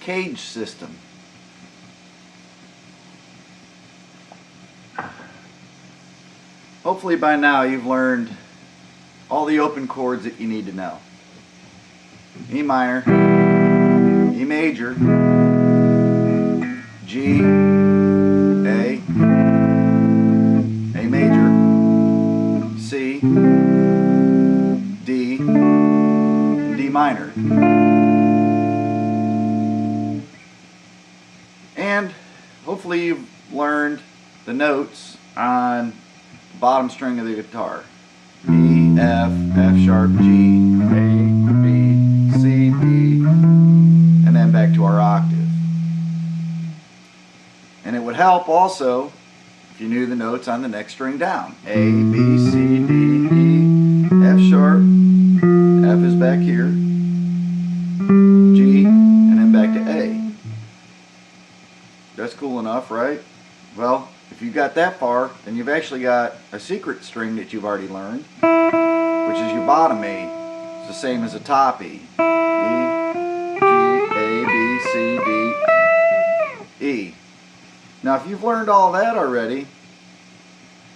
CAGED system. Hopefully by now you've learned all the open chords that you need to know. E minor, E major, G, A major, C, D, D minor. And hopefully you've learned the notes on the bottom string of the guitar. E, F, F sharp, G, A, B, C, D, and then back to our octave. And it would help also if you knew the notes on the next string down. A, B, C, D, E, F sharp, F is back here, G, and then back to A. That's cool enough, right? Well, if you got that far, then you've actually got a secret string that you've already learned, which is your bottom E. It's the same as a top E. E, G, A, B, C, D, E. Now if you've learned all that already,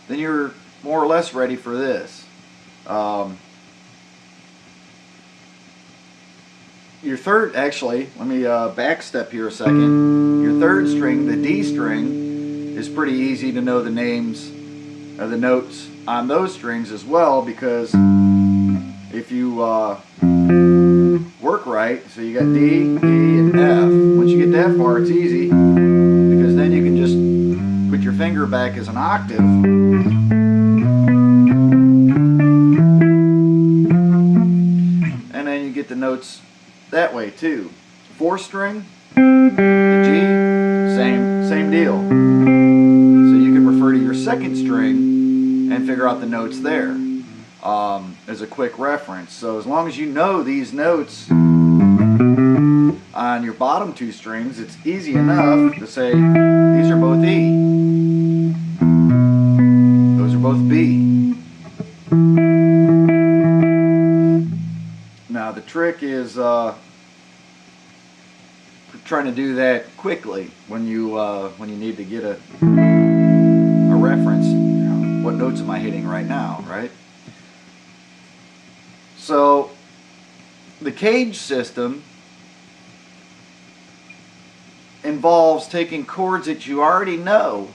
then you're more or less ready for this. Your third, actually, let me back step here a second. Your third string, the D string, is pretty easy to know the names of the notes on those strings as well, because if you work right, so you got D, E, and F. Once you get that far, it's easy, because then you can just put your finger back as an octave, and then you get the notes that way too. Fourth string, the G, same deal. Second string and figure out the notes there as a quick reference. So as long as you know these notes on your bottom two strings, it's easy enough to say these are both E, those are both B. Now the trick is trying to do that quickly when you need to get a reference. What notes am I hitting right now, right? So the CAGED system involves taking chords that you already know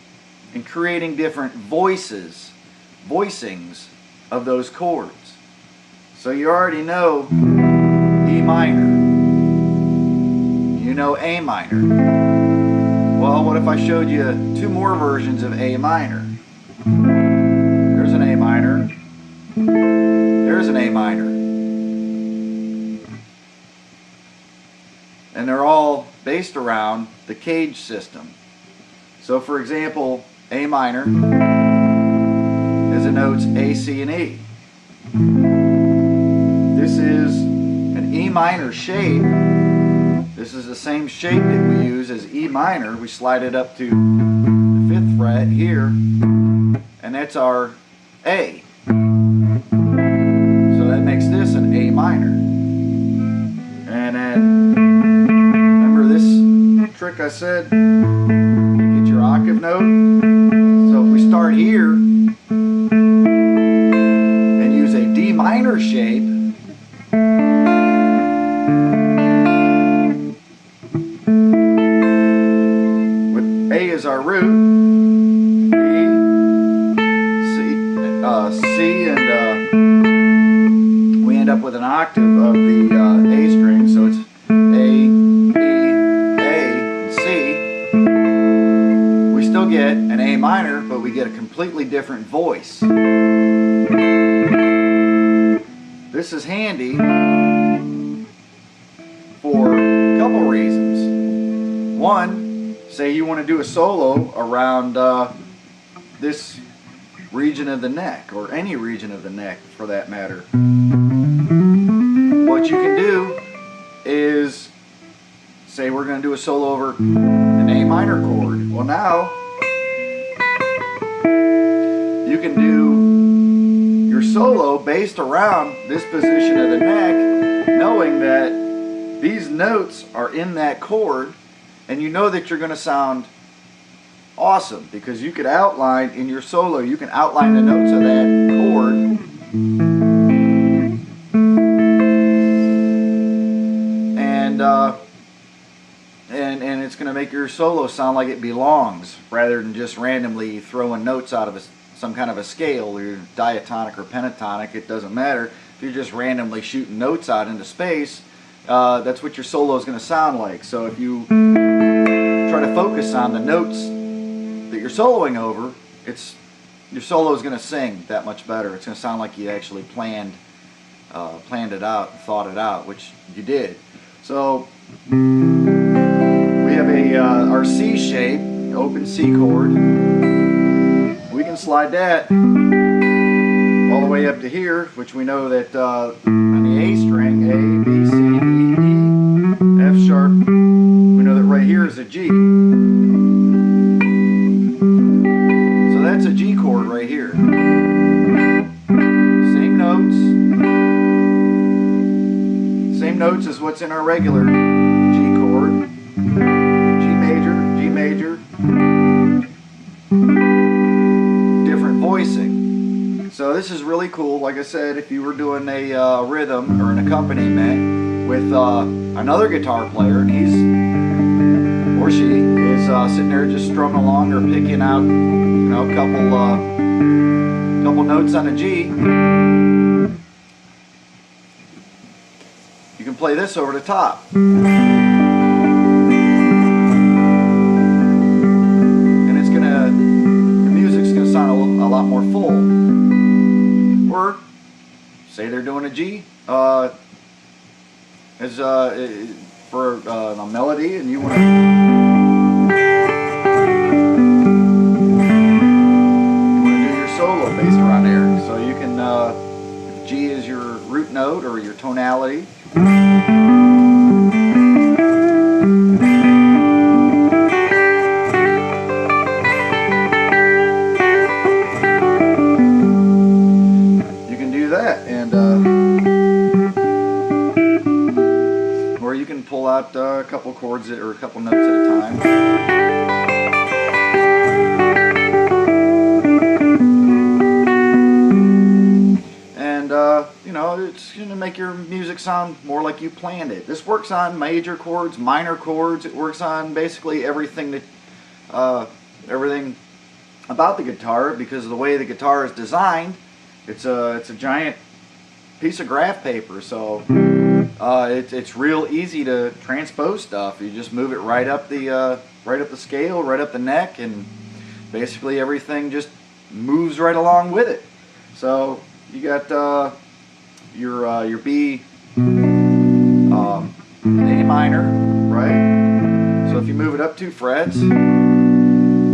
and creating different voicings of those chords. So you already know E minor, you know A minor. Well, what if I showed you two more versions of A minor? There's an A minor. There's an A minor. And they're all based around the CAGED system. So for example, A minor is the notes A, C, and E. This is an E minor shape. This is the same shape that we use as E minor. We slide it up to the 5th fret here, and that's our A. So that makes this an A minor. And then, remember this trick I said? Get your octave note. So if we start here and use a D minor shape, is our root, B, C, and we end up with an octave of the A string, so it's A, B, A, and C. We still get an A minor, but we get a completely different voice. This is handy for a couple reasons. One, say you want to do a solo around this region of the neck, or any region of the neck for that matter. What you can do is say we're going to do a solo over an A minor chord. Well, now you can do your solo based around this position of the neck, knowing that these notes are in that chord, and you know that you're going to sound awesome because you could outline in your solo, you can outline the notes of that chord, and it's going to make your solo sound like it belongs rather than just randomly throwing notes out of some kind of a scale, or diatonic or pentatonic. It doesn't matter. If you're just randomly shooting notes out into space, that's what your solo is going to sound like. So if you try to focus on the notes that you're soloing over, your solo is going to sing that much better. It's going to sound like you actually planned it out, thought it out, which you did. So we have our C shape, open C chord. We can slide that all the way up to here, which we know that on the A string, A, B, C, D, E, F sharp, we know that right here is a G. So that's a G chord right here. Same notes. Same notes as what's in our regular G chord. G major, G major. Different voicing. So this is really cool. Like I said, if you were doing a rhythm or an accompaniment with another guitar player, and he's or she is sitting there just strumming along or picking out, you know, a couple notes on a G, you can play this over the top. And it's gonna, the music's gonna sound a lot more full. Or say they're doing a G for a melody, and you want to do your solo based around there. So you can, if G is your root note or your tonality, you can do that, and or you can pull out a couple chords or a couple notes at a time. You know, it's going to make your music sound more like you planned it. This works on major chords, minor chords. It works on basically everything that, everything about the guitar, because of the way the guitar is designed. It's a giant piece of graph paper, so it's real easy to transpose stuff. You just move it right up the scale, right up the neck, and basically everything just moves right along with it. So you got your B, an A minor, right? So if you move it up 2 frets,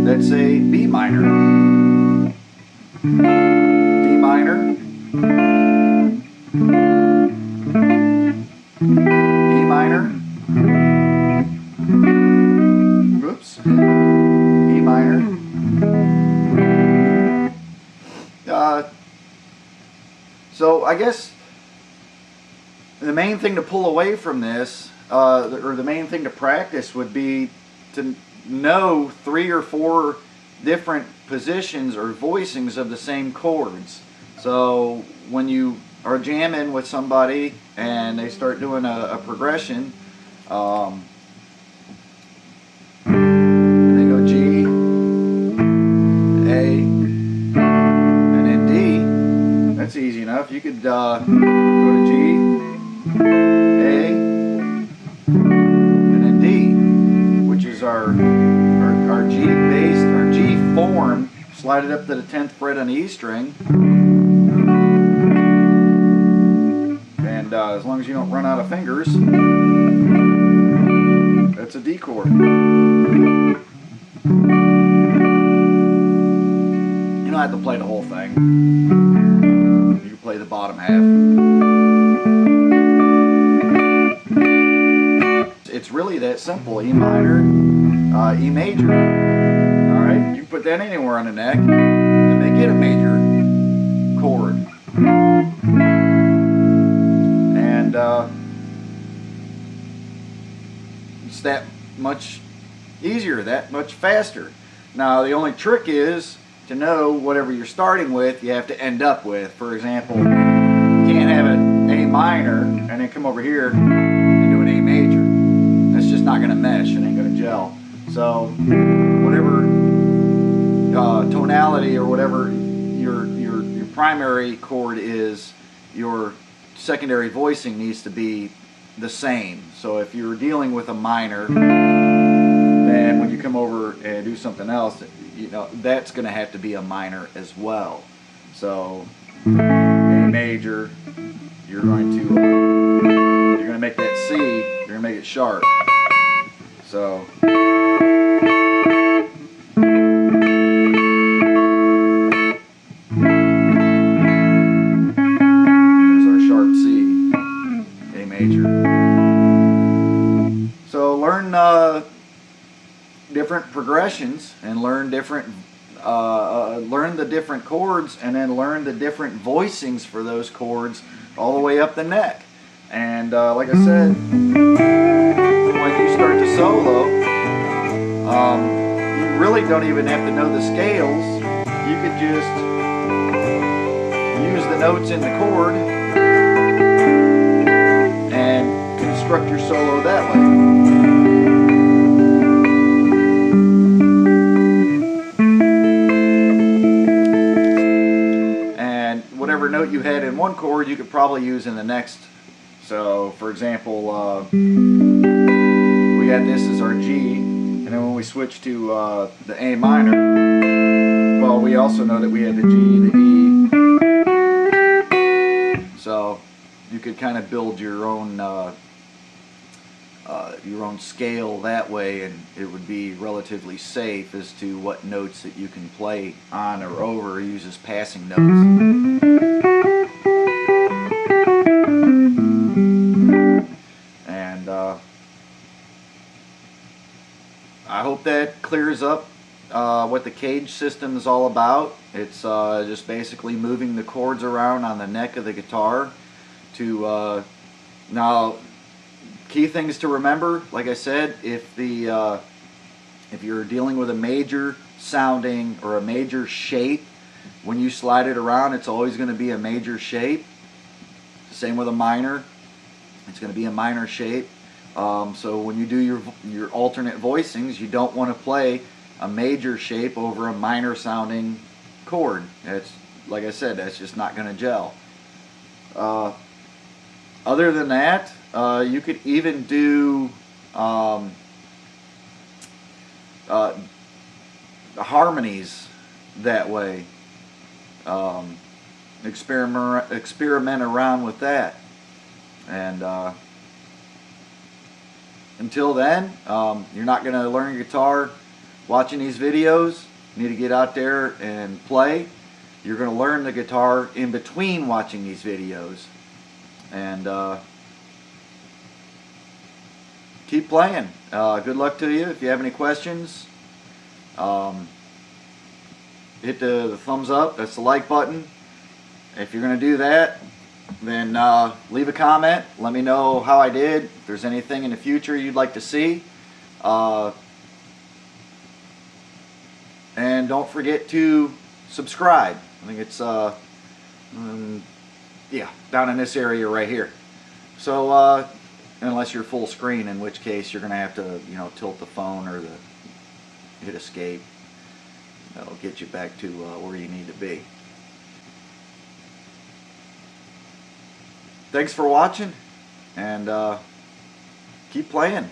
that's a B minor, D minor, E minor, whoops, E minor. So I guess the main thing to pull away from this, or the main thing to practice, would be to know 3 or 4 different positions or voicings of the same chords. So when you are jamming with somebody and they start doing a progression, and they go G, A, and then D, that's easy enough. You could go to G, A, and then D, which is our G bass, our G form. Slide it up to the 10th fret on the E string, and as long as you don't run out of fingers, that's a D chord. You don't have to play the whole thing. You can play the bottom half. It's really that simple. E minor, E major. Alright, you can put that anywhere on the neck and make it a major chord. And it's that much easier, that much faster. Now the only trick is to know whatever you're starting with, you have to end up with. For example, you can't have an A minor and then come over here and do an A major. That's just not going to mesh. It ain't going to gel. So whatever tonality or whatever your primary chord is, your secondary voicing needs to be the same. So if you're dealing with a minor, then when you come over and do something else, you know, that's going to have to be a minor as well. So A major, you're going to make that C, you're going to make it sharp. So there's our sharp C, A major. So learn different progressions and learn different learn the different chords, and then learn the different voicings for those chords all the way up the neck. And like I said, when you start to solo, you really don't even have to know the scales. You could just use the notes in the chord and construct your solo that way. Whatever note you had in one chord, you could probably use in the next. So, for example, we got this as our G, and then when we switch to the A minor, well, we also know that we had the G, the E. So, you could kind of build your own scale that way, and it would be relatively safe as to what notes that you can play on or over, use as passing notes. And I hope that clears up what the CAGED system is all about. It's just basically moving the chords around on the neck of the guitar to now. Key things to remember, like I said, if you're dealing with a major sounding or a major shape, when you slide it around, it's always going to be a major shape. Same with a minor, it's going to be a minor shape. So when you do your alternate voicings, you don't want to play a major shape over a minor sounding chord. It's, like I said, that's just not going to gel. Other than that, you could even do harmonies that way. Experiment around with that. And until then, you're not going to learn guitar watching these videos. You need to get out there and play. You're going to learn the guitar in between watching these videos. And keep playing. Good luck to you. If you have any questions, hit the thumbs up. That's the like button. If you're going to do that, then leave a comment. Let me know how I did. If there's anything in the future you'd like to see. And don't forget to subscribe. I think it's yeah, down in this area right here. So unless you're full screen, in which case you're going to have to, you know, tilt the phone or hit escape. That'll get you back to where you need to be. Thanks for watching, and keep playing.